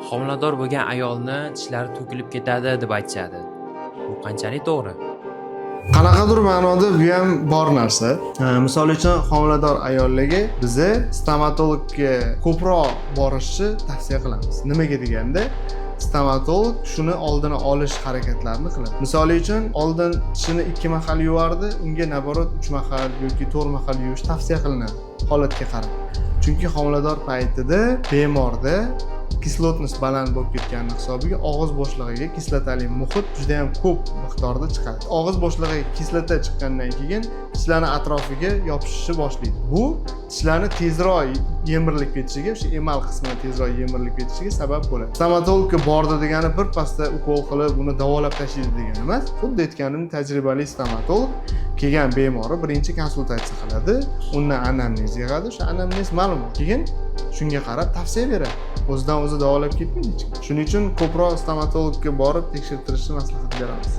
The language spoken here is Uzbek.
Homilador bo'lgan ayolni tishlari to'kilib ketadi deb aytishadi. Bu qanchalik to'g'ri? Qanaqadir ma'noda bu ham bor narsa. Misol uchun homilador ayollarga biza stomatologga ko'proq borishni tavsiya qilamiz. Nimaga deganda, stomatolog shuni oldini olish harakatlarini qiladi. Misol uchun, oldin tishini 2 mahal yuvardi, unga naborot 3 mahal yoki 4 mahal yuvish tavsiya qilinadi holatga qarab. Chunki homilador paytida bemorda kislotность baland bo'lib ketgani hisobiga og'iz bo'shlig'iga kislotali muhit juda ham ko'p miqdorda chiqadi. Og'iz bo'shlig'iga kislota chiqqandan keyin tishlarning atrofiga yopishishni boshlaydi. Bu tishlarni tezroq yemirilib ketishiga, o'sha emal qismini tezroq yemirilib ketishiga sabab bo'ladi. Stomatologga bordi degani bir pasda ukol qilib uni davolab tashlaydi degani emas. Xuddi aytganim, tajribali stomatolog kelgan bemori birinchi konsultatsiya qiladi, undan anamnez yig'adi, o'sha anamnez ma'lumot keyin shunga qarab tavsiya beradi. O'zidan o'zi davolab ketmaydi hech kim. Shuning uchun ko'proq stomatologga borib tekshirtirishni maslahat beramiz.